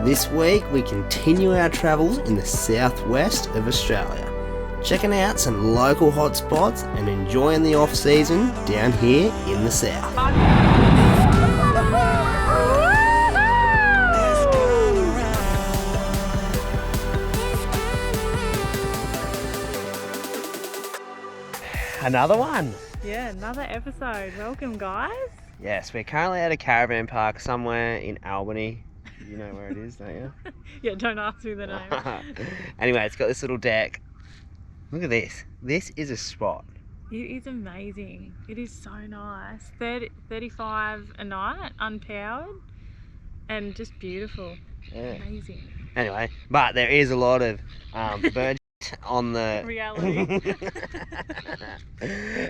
This week we continue our travels in the southwest of Australia, checking out some local hotspots and enjoying the off season down here in the south. Another one. Yeah, another episode. Welcome, guys. Yes, we're currently at a caravan park somewhere in Albany. You know where it is, don't you? Yeah, don't ask me the name. Anyway, it's got this little deck. Look at this. This is a spot. It is amazing. It is so nice. 35 a night, unpowered, and just beautiful. Yeah. Amazing. Anyway, but there is a lot of bird on the reality.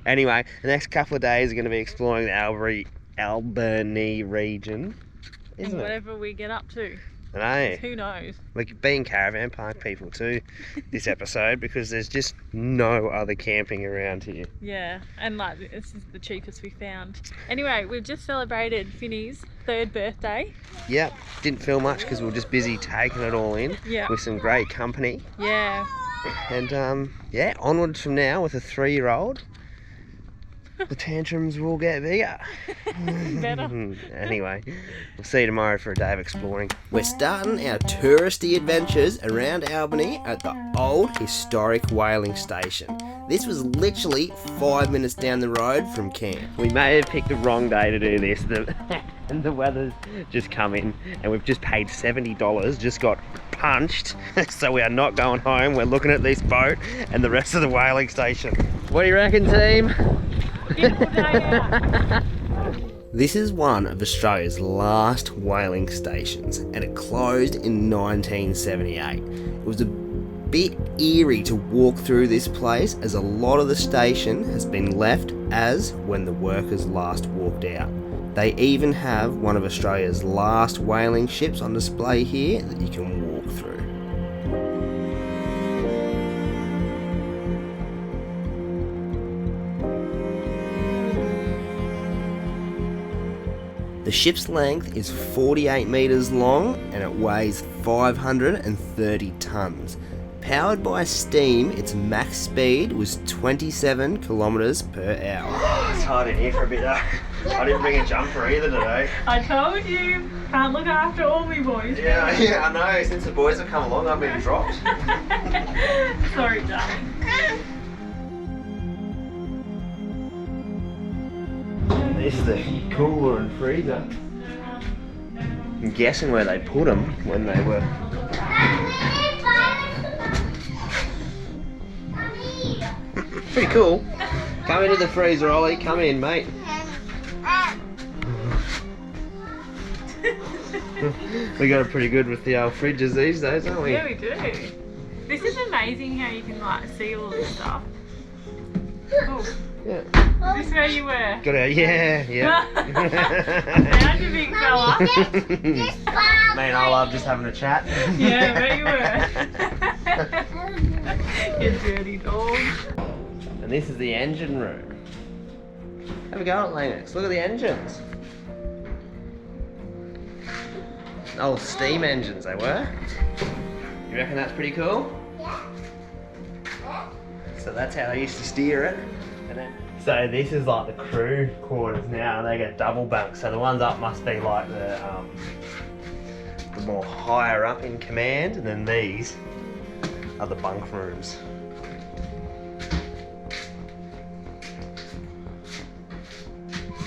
Anyway, the next couple of days are going to be exploring the Albany region, isn't it? Whatever we get up to. I know. Who knows? We could be in caravan park people too this episode because there's just no other camping around here. Yeah, and like this is the cheapest we found. Anyway, we've just celebrated Finney's 3rd birthday. Yep, didn't feel much because we were just busy taking it all in. Yeah. With some great company. Yeah. And yeah, onwards from now with a 3-year-old. The tantrums will get bigger. Better. Anyway, we'll see you tomorrow for a day of exploring. We're starting our touristy adventures around Albany at the old historic whaling station. This was literally 5 minutes down the road from camp. We may have picked the wrong day to do this. And the weather's just come in and we've just paid $70, just got punched. So we are not going home. We're looking at this boat and the rest of the whaling station. What do you reckon, team? Beautiful day out. This is one of Australia's last whaling stations and it closed in 1978. It was a bit eerie to walk through this place as a lot of the station has been left as when the workers last walked out. They even have one of Australia's last whaling ships on display here that you can walk through. The ship's length is 48 metres long and it weighs 530 tonnes. Powered by steam, its max speed was 27 kilometres per hour. It's hard in here for a bit though. I didn't bring a jumper either today. I told you, can't look after all me boys. Yeah, I know. Since the boys have come along, I've been dropped. Sorry, darling. This is the cooler and freezer. I'm guessing where they put them when they were. Pretty cool. Come into the freezer, Ollie. Come in, mate. We got it pretty good with the old fridges these days, don't we? Yeah, we do. This is amazing how you can like see all this stuff. Oh. Yeah. Is this where you were? Got it. Yeah. How'd you big fella? Me and I love just having a chat. Yeah, where you were. You dirty dog. And this is the engine room. Have a go at Lennox. Look at the engines. Old steam engines they were. You reckon that's pretty cool? Yeah. So that's how they used to steer it. So this is like the crew quarters now, and they get double bunks. So the ones up must be like the more higher up in command, and then these are the bunk rooms.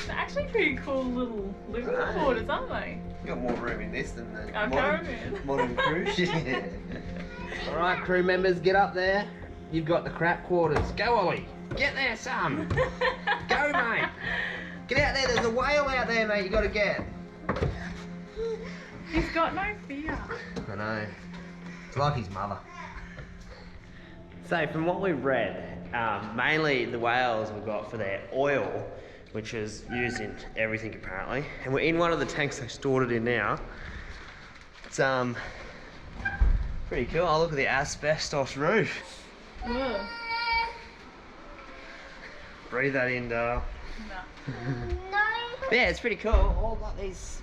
They're actually pretty cool little living quarters, aren't they? You got more room in this than the caravan. modern cruise. Yeah. All right, crew members, get up there. You've got the crap quarters. Go, Ollie. Get there, son. Go, mate. Get out there. There's a whale out there, mate. You got to get. He's got no fear. I know. It's like his mother. So, from what we've read, mainly the whales were got for their oil, which is used in everything apparently. And we're in one of the tanks they stored it in now. It's pretty cool. Oh, look at the asbestos roof. Ugh. Breathe that in, Dale. No. Yeah, it's pretty cool. All got these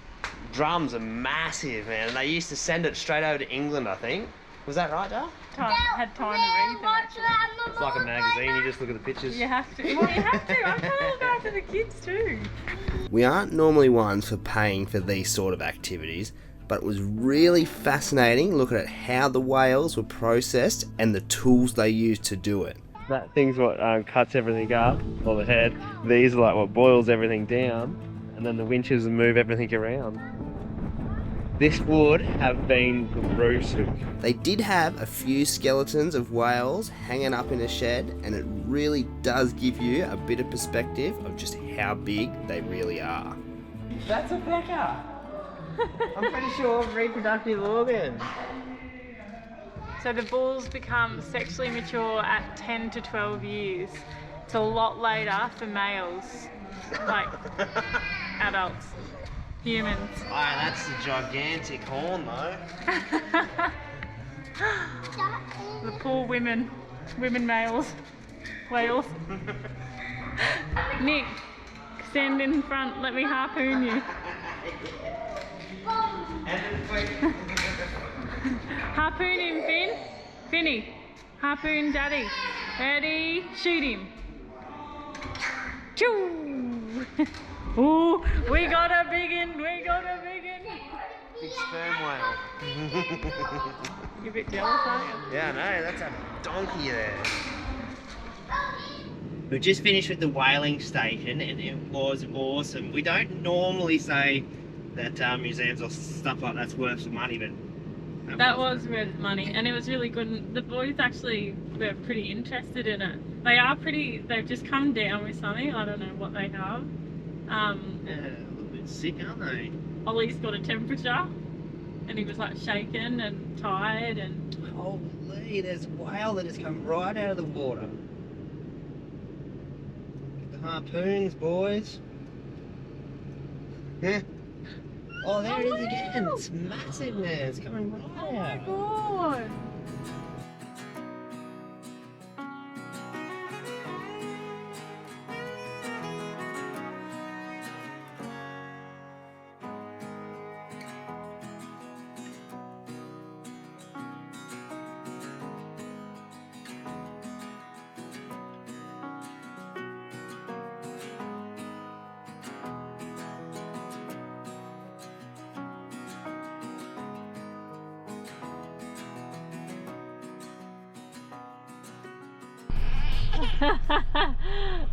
drums are massive, man, and they used to send it straight over to England, I think. Was that right, Dad? Had time to read them, actually. It's like a magazine, you just look at the pictures. You have to. Well, you have to. I'm telling that to the kids too. We aren't normally ones for paying for these sort of activities, but it was really fascinating looking at how the whales were processed and the tools they used to do it. That thing's what cuts everything up, or the head. These are like what boils everything down, and then the winches move everything around. This would have been gruesome. They did have a few skeletons of whales hanging up in a shed, and it really does give you a bit of perspective of just how big they really are. That's a pecker. I'm pretty sure reproductive organ. So the bulls become sexually mature at 10 to 12 years. It's a lot later for males, like adults. Humans. Oh, that's the gigantic horn though. The poor women males, whales. Nick, stand in front, let me harpoon you. Harpoon him, Finn. Finny, harpoon Daddy. Ready, shoot him. Choo! Ooh, we got a big one, Big sperm whale. You're a bit jealous, aren't you? Yeah, I know, that's a donkey there. We've just finished with the whaling station and it was awesome. We don't normally say that museums or stuff like that's worth some money, but that was worth money, and it was really good. And the boys actually were pretty interested in it. They've just come down with something. I don't know what they have. Yeah, a little bit sick, aren't they? Ollie's got a temperature, and he was like shaken and tired and. Holy, there's a whale that has come right out of the water. Get the harpoons, boys. Yeah. Oh, there it is again. It's massive, man. It's coming right out. Oh my god!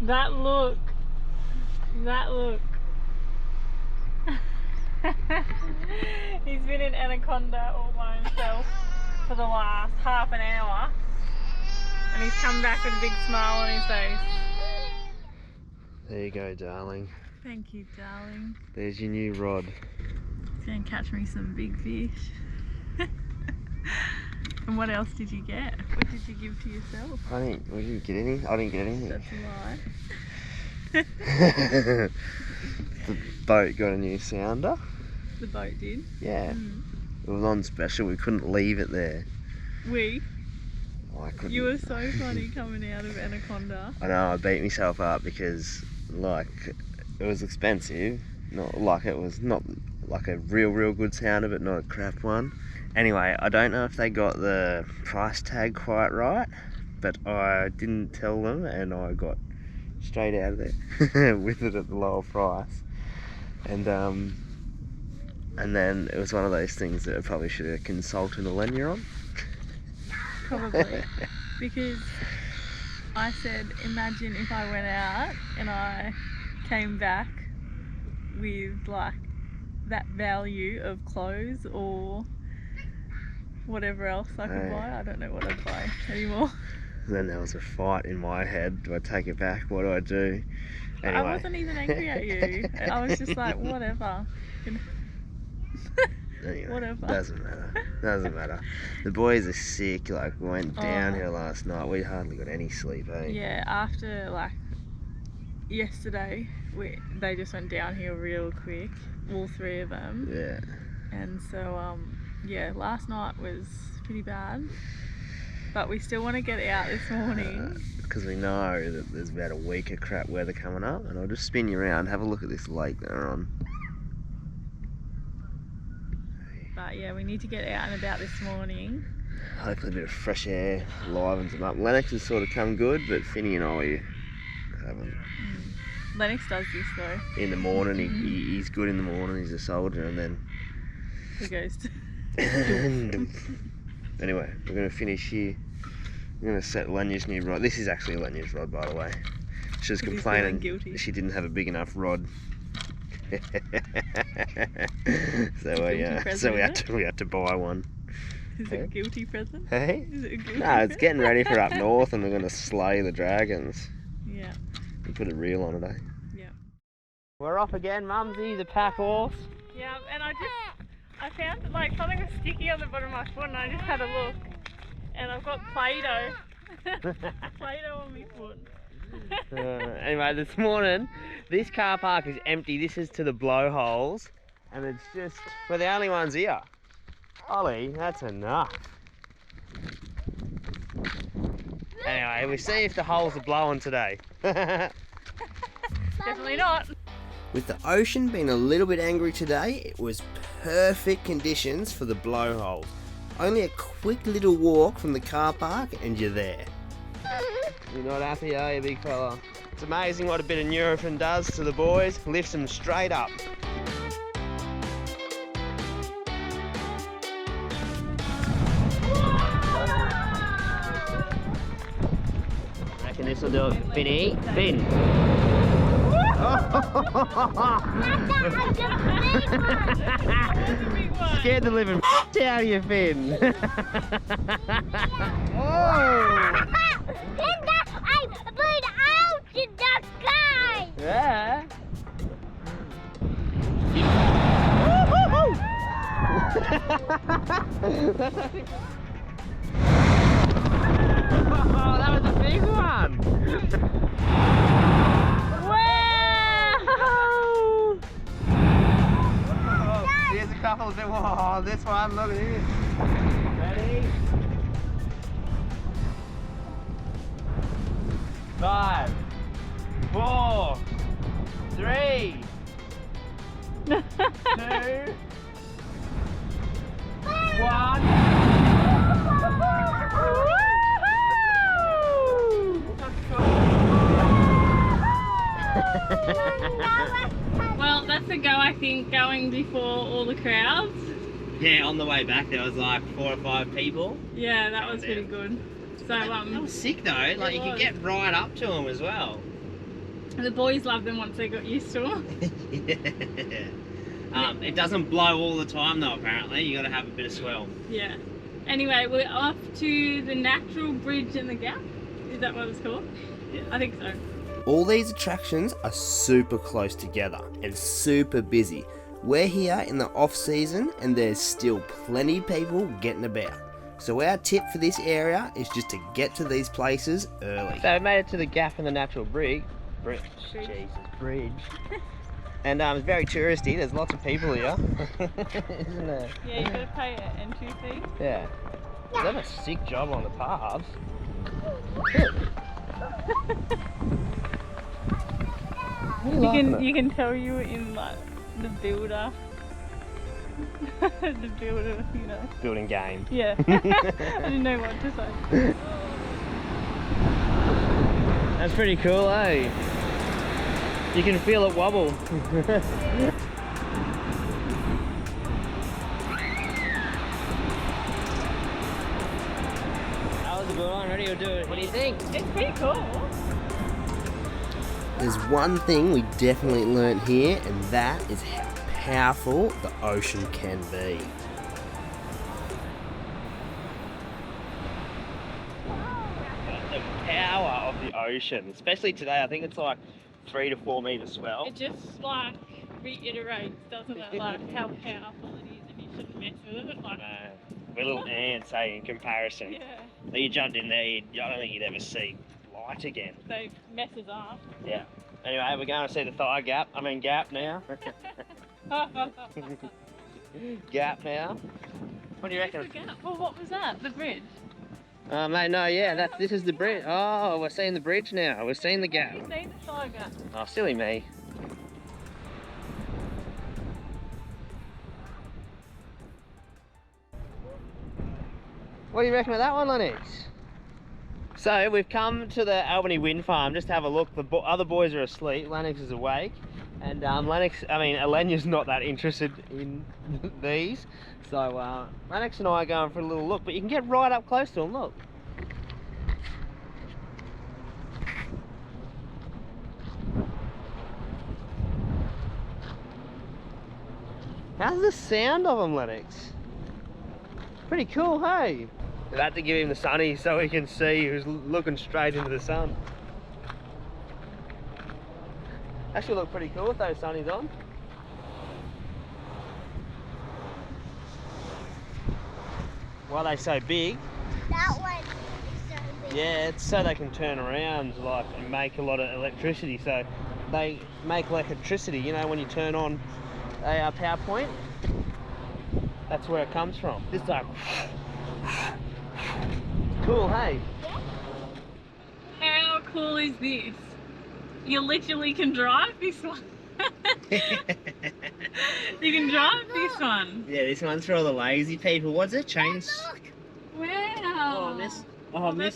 That look. He's been in Anaconda all by himself for the last half an hour, and he's come back with a big smile on his face. There you go, darling. Thank you, darling. There's your new rod. He's going to catch me some big fish. And what else did you get? What did you give to yourself? We didn't get any. I didn't get anything. That's a lie. The boat got a new sounder. The boat did? Yeah. It was on special. We couldn't leave it there. I couldn't. You were so funny coming out of Anaconda. I know. I beat myself up because like it was expensive. Not like it was not like a real good sounder, but not a crap one. Anyway, I don't know if they got the price tag quite right, but I didn't tell them and I got straight out of there with it at the lower price. And then it was one of those things that I probably should have consulted Elnick on. Probably. Because I said, imagine if I went out and I came back with like that value of clothes or whatever else I could buy. I don't know what I'd buy anymore. Then there was a fight in my head. Do I take it back? What do I do? Anyway. I wasn't even angry at you. I was just like, whatever. Anyway, whatever. Doesn't matter. The boys are sick. Like, we went down here last night. We hardly got any sleep, eh? Yeah, after like yesterday, they just went downhill real quick. All three of them. Yeah. And so, yeah, last night was pretty bad. But we still want to get out this morning. Because we know that there's about a week of crap weather coming up. And I'll just spin you around. Have a look at this lake that we're on. But yeah, we need to get out and about this morning. Hopefully a bit of fresh air livens them up. Lennox has sort of come good, but Finny and I haven't. Lennox does this though. In the morning, he's good in the morning, he's a soldier, and then... He goes to... Anyway, we're going to finish here. I'm going to set Lenya's new rod. This is actually Lenya's rod, by the way. She was complaining she didn't have a big enough rod. So we had to buy one. Is it a guilty present? Hey? Is it a guilty No, it's getting ready for up north, and we're going to slay the dragons. Yeah. And put a reel on it, eh? Yeah. We're off again, Mumsy, the pack horse. Yeah, and I found like something was sticky on the bottom of my foot, and I just had a look, and I've got Play-Doh. Play-Doh on my foot. Anyway, this morning, this car park is empty. This is to the blowholes, and it's just, we're the only ones here. Ollie, that's enough. Anyway, we'll see if the holes are blowing today. Definitely not. With the ocean being a little bit angry today, it was perfect conditions for the blowholes. Only a quick little walk from the car park and you're there. You're not happy, are you, big fella? It's amazing what a bit of Nurofen does to the boys. Lifts them straight up. Reckon this will do it, Finny? Finn. Scared the living out of you, Finn. Oh! I blew out in the sky! Yeah. Oh, that was a big one. Here's a couple of them. Oh, this one, look at this. Ready? 5, 4, 3, 2, 1. Well, that's the go, I think, going before all the crowds. Yeah, on the way back there was like 4 or 5 people. Yeah, that was pretty good. So that was sick though, like you could get right up to them as well. The boys loved them once they got used to them. Yeah. It doesn't blow all the time though, apparently. You got to have a bit of swell. Yeah. Anyway, we're off to the natural bridge in the gap. Is that what it's called? Yeah. I think so. All these attractions are super close together and super busy. We're here in the off season and there's still plenty of people getting about. So our tip for this area is just to get to these places early. So we made it to the gap in the natural bridge. Bridge. And it's very touristy, there's lots of people here. Isn't there? Yeah, you gotta pay an entry fee. Yeah. They've done a sick job on the paths. You can tell you were in like the builder. The builder, you know. Building game. Yeah. I didn't know what to say. That's pretty cool, eh? You can feel it wobble. That was a good one. Ready to do it? What do you think? It's pretty cool. There's one thing we definitely learnt here, and that is how powerful the ocean can be. The power of the ocean, especially today. I think it's like 3 to 4 meter swell. It just like reiterates, doesn't it? Like how powerful it is, and you shouldn't mess with it. Like, we're little ants, eh, in comparison. yeah. You jumped in there, I don't think you'd ever see light again. They messes up. Yeah. Anyway, we're going to see the gap now. Gap now. What do you reckon? Well, what was that? The bridge? Mate, no, yeah, this is the bridge. Oh, we're seeing the bridge now. We're seeing the gap. You've seen the thigh gap. Oh, silly me. What do you reckon of that one, Lennox? So we've come to the Albany wind farm just to have a look. The other boys are asleep. Lennox is awake, and Elenia's not that interested in these. So Lennox and I are going for a little look, but you can get right up close to them. Look. How's the sound of them, Lennox? Pretty cool, hey? We've had to give him the sunny so he can see who's looking straight into the sun. Actually look pretty cool with those sunnies on. Why are they so big? That one is so big. Yeah, it's so they can turn around like and make a lot of electricity. So they make electricity, you know, when you turn on a power point. That's where it comes from. It's like cool, hey? How cool is this? You literally can drive this one. You can drive this one. Yeah, this one's for all the lazy people. What's it? Chains? Wow. That's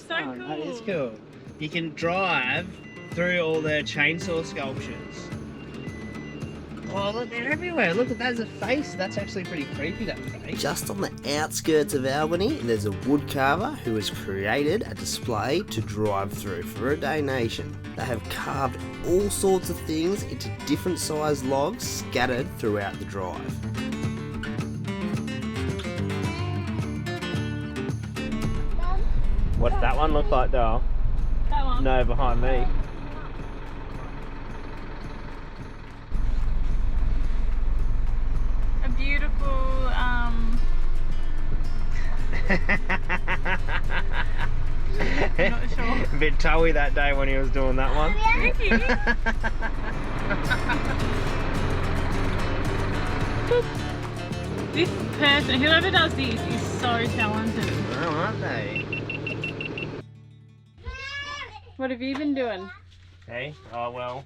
so cool. That is cool. You can drive through all the chainsaw sculptures. Oh, look, they're everywhere. Look, there's a face. That's actually pretty creepy, that face. Just on the outskirts of Albany, there's a woodcarver who has created a display to drive through for a donation. They have carved all sorts of things into different sized logs scattered throughout the drive. What's that one look like, though? That one. No, behind me. A beautiful, I'm not sure. A bit towy that day when he was doing that one. Ricky. This person, whoever does this, is so talented. Oh, aren't they? What have you been doing? Hey, oh well,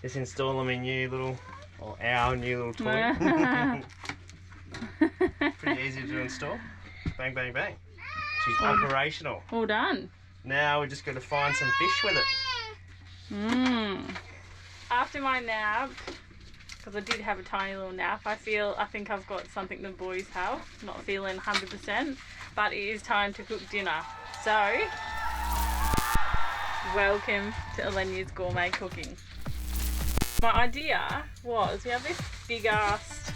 just installing my new little, or our new little toy. Pretty easy to install. Bang, bang, bang. She's operational. All done. Now we're just going to find some fish with it. After my nap, because I did have a tiny little nap, I think I've got something the boys have. Not feeling 100%, but it is time to cook dinner. So, welcome to Elenia's Gourmet Cooking. My idea was, we have this big ass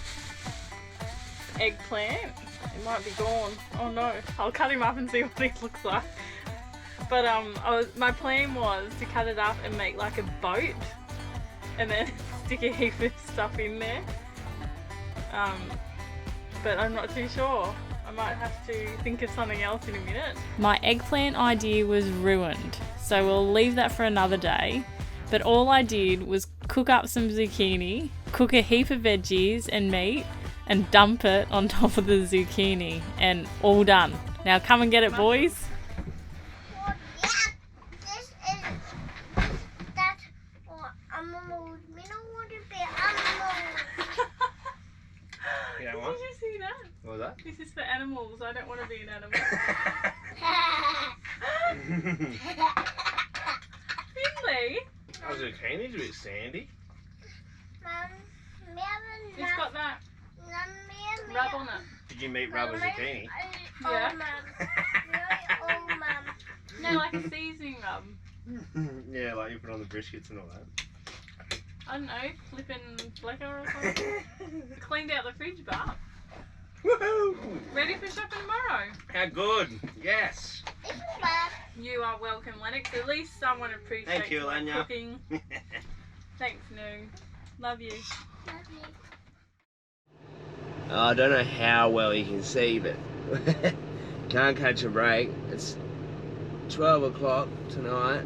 eggplant. It might be gone. Oh no, I'll cut him up and see what he looks like. But my plan was to cut it up and make like a boat and then stick a heap of stuff in there. But I'm not too sure. I might have to think of something else in a minute. My eggplant idea was ruined, so we'll leave that for another day. But all I did was cook up some zucchini, cook a heap of veggies and meat, and dump it on top of the zucchini, and all done. Now come and get it, boys. Well, yeah, this is that's what animals. We don't want to be animals. You know what? Did you see that? What was that? This is for animals. I don't want to be an animal. Really? Oh, zucchini's a bit sandy. It's got that rub on it. Did you meet rubber zucchini? Yeah. Oh, Mum. No, like a seasoning rub. Yeah, like you put on the briskets and all that. I don't know, flipping blacker or something. Cleaned out the fridge, but Woohoo! ready for shopping tomorrow. How good! Yes! You are welcome, Lennox. At least someone appreciates Thank you, my Elenia. cooking. Thanks, Noo. Love you. I don't know how well you can see, but can't catch a break. It's 12 o'clock tonight,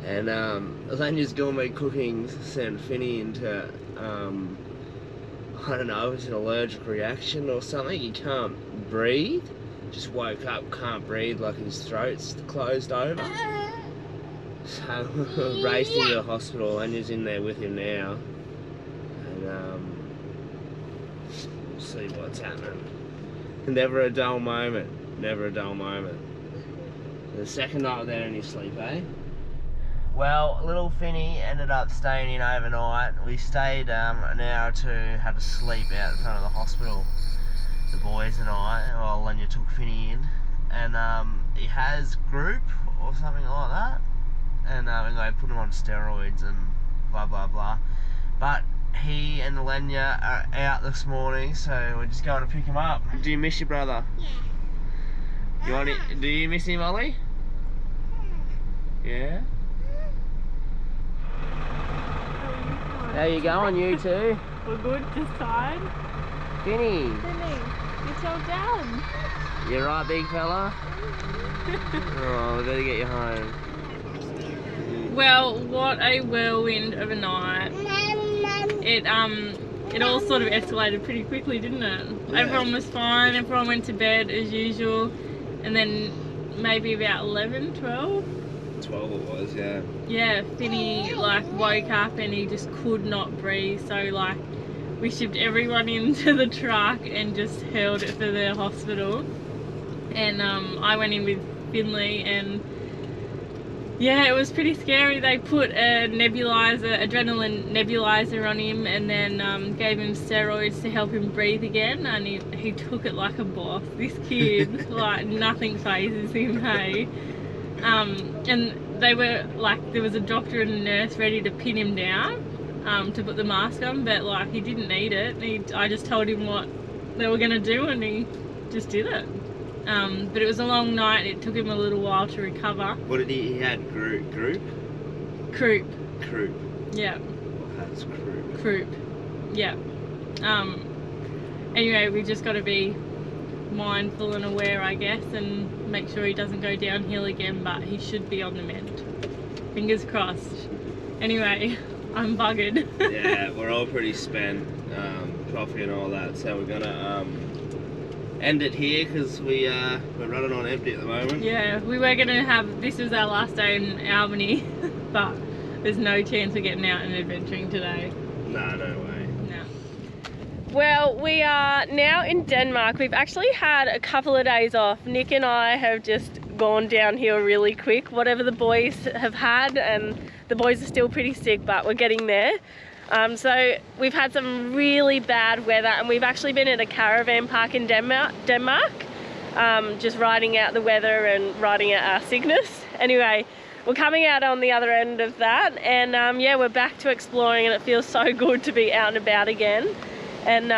and Elenia's Gourmet Cooking sent Finny into, I don't know, it's an allergic reaction or something. He can't breathe. Just woke up, can't breathe, like his throat's closed over. So we raced into the hospital. Elenia's in there with him now, and we'll see what's happening. Never a dull moment. Never a dull moment. The second night there in his sleep, eh? Well, little Finny ended up staying in overnight. We stayed an hour or two, had a sleep out in front of the hospital, the boys and I, while Lenya took Finny in. And he has group or something like that. And they put him on steroids and blah blah blah. But he and Lenya are out this morning, so we're just going to pick him up. Do you miss your brother? Yeah. Do you miss him, Ollie? Yeah? How you going, you two? We're good, just tired. Finny, Finny, you tell Dad. you right, big fella? Oh, we better get you home. Well, what a whirlwind of a night. It all sort of escalated pretty quickly, didn't it? Yeah. Everyone was fine, everyone went to bed as usual, and then maybe about 11, 12? 12 it was, yeah. Yeah, Finny like woke up and he just could not breathe, so like we shipped everyone into the truck and just held it for the hospital. And I went in with Finley, and yeah, it was pretty scary. They put a nebulizer, adrenaline nebulizer on him, and then gave him steroids to help him breathe again, and he took it like a boss. This kid, like nothing phases him, hey. And they were like, there was a doctor and a nurse ready to pin him down to put the mask on, but like he didn't need it. I just told him what they were going to do, and he just did it. But it was a long night. It took him a little while to recover. What did he had? Group? Croup. Croup. Yeah. That's croup. Croup. Yeah. Anyway, we just got to be mindful and aware, I guess, and make sure he doesn't go downhill again, but he should be on the mend. Fingers crossed. Anyway, I'm buggered. Yeah, we're all pretty spent, coffee and all that, so we're gonna end it here because we're running on empty at the moment. Yeah, we were gonna have, this was our last day in Albany, but there's no chance of getting out and adventuring today. Nah, no way. Well, we are now in Denmark. We've actually had a couple of days off. Nick and I have just gone downhill really quick, whatever the boys have had, and the boys are still pretty sick, but we're getting there. So we've had some really bad weather, and we've actually been in a caravan park in Denmark, just riding out the weather and riding out our sickness. Anyway, we're coming out on the other end of that, and yeah, we're back to exploring, and it feels so good to be out and about again. And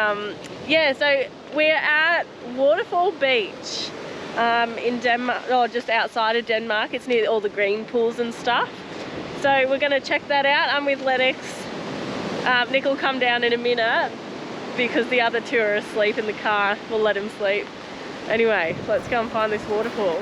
yeah, so we're at Waterfall Beach in Denmark, or just outside of Denmark. It's near all the green pools and stuff. So we're going to check that out. I'm with Lennox. Nick will come down in a minute because the other two are asleep in the car. We'll let him sleep. Anyway, let's go and find this waterfall.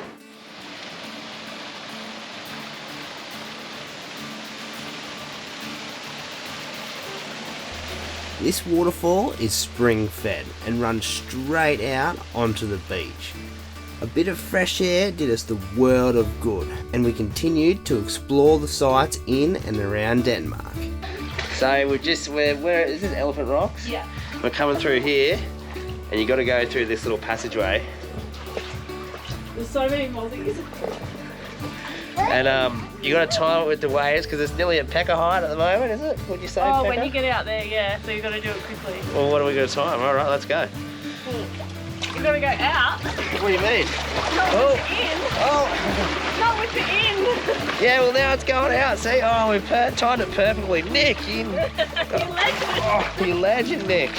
This waterfall is spring fed and runs straight out onto the beach. A bit of fresh air did us the world of good, and we continued to explore the sights in and around Denmark. So where is this Elephant Rocks? Yeah. We're coming through here, and you got to go through this little passageway. There's so many mozzies. And you got to time it with the waves because it's nearly at pecker height at the moment, is it? Would you say? Oh, pecker? when you get out there, yeah. So you got to do it quickly. Well, what are we going to time? All right, let's go. You got to go out. What do you mean? Not with the in. Oh. Not with the in. Yeah, well now it's going out. See? Oh, we've timed it perfectly. Nick, you legend. Oh, you legend, Nick.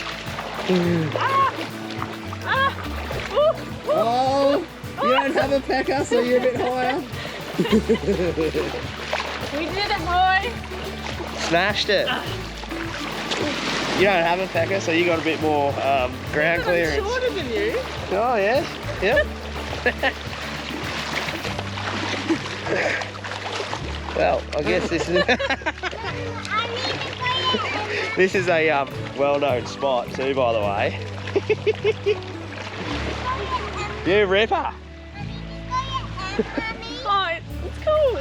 Oh, you don't have a pecker, so you're a bit higher. We did it, boy. Smashed it. You don't have a pecker, so you got a bit more ground clearance. I'm shorter than you. Oh yeah, yep. Well, I guess this is this is a well-known spot too, by the way. You ripper. Oh, it's cool.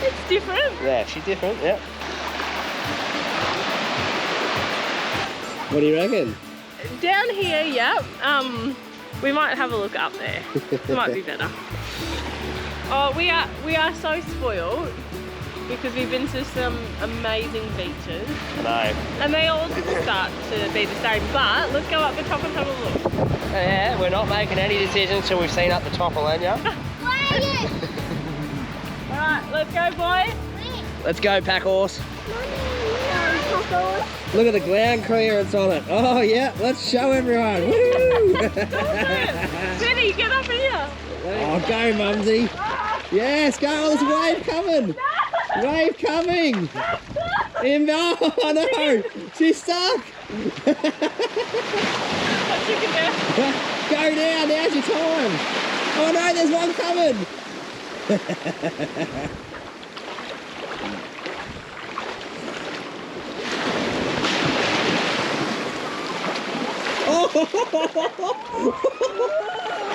It's different. Yeah, she's different. Yep. What do you reckon? Down here, yeah. We might have a look up there. It might be better. Oh, we are so spoiled because we've been to some amazing beaches. I know. And they all start to be the same. But let's go up the top and have a look. Yeah, we're not making any decisions till we've seen up the top, Anya. Quiet. Alright, let's go, boy. Let's go, pack horse. Look at the ground clearance on it. Oh yeah, let's show everyone. Woo! Benny, get up here. Oh, go, Mumsy. Yes, go. Oh, there's a wave coming. Wave coming. Oh no, she's stuck. Go now, now's your time. Oh no, there's one coming. Oh,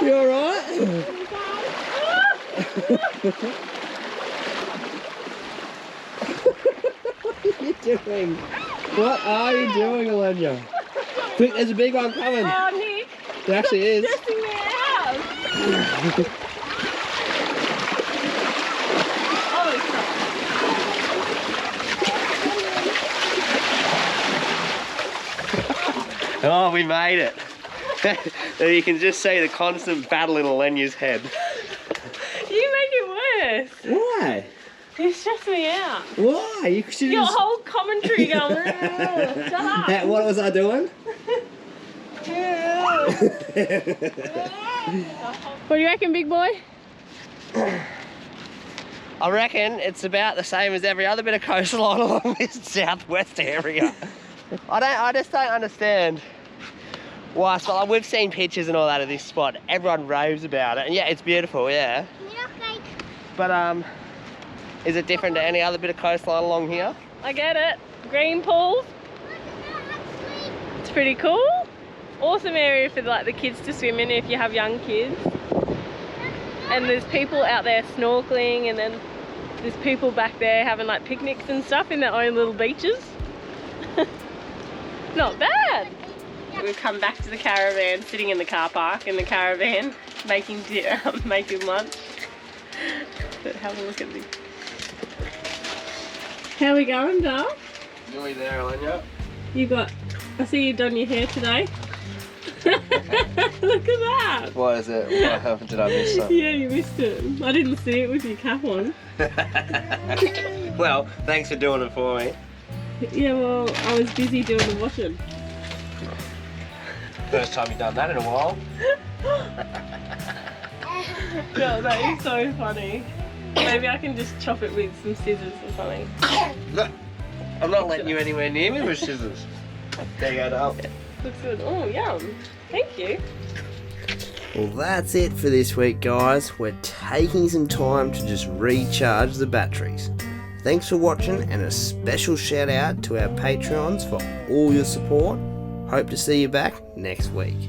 you alright? What are you doing? What are you doing, Anya? Quick, there's a big one coming. Oh, Nick. There actually is. Stressing me out. Oh, we made it. You can just see the constant battle in Alenia's head. You make it worse. Why? You stress me out. Why? You should Your just... whole commentary going. Shut up. What was I doing? What do you reckon, big boy? I reckon it's about the same as every other bit of coastline along this southwest area. I just don't understand why. So, like, we've seen pictures and all that of this spot. Everyone raves about it, and yeah, it's beautiful, yeah. But is it different to any other bit of coastline along here? I get it. Green pools. It's pretty cool. Awesome area for like the kids to swim in if you have young kids. And there's people out there snorkeling, and then there's people back there having like picnics and stuff in their own little beaches. Not bad. We've come back to the caravan, sitting in the car park in the caravan, making lunch. But have a look at this. How we going, Dal? Nearly there, Anya. I see you've done your hair today. Look at that. What is it? What happened? Did I miss something? Yeah, you missed it. I didn't see it with your cap on. Well, thanks for doing it for me. Yeah, well, I was busy doing the washing. First time you've done that in a while. God, that is so funny. Maybe I can just chop it with some scissors or something. I'm not letting you anywhere near me with scissors. There you go, Dale. Looks good. Oh, yum. Thank you. Well, that's it for this week, guys. We're taking some time to just recharge the batteries. Thanks for watching, and a special shout out to our Patreons for all your support. Hope to see you back next week.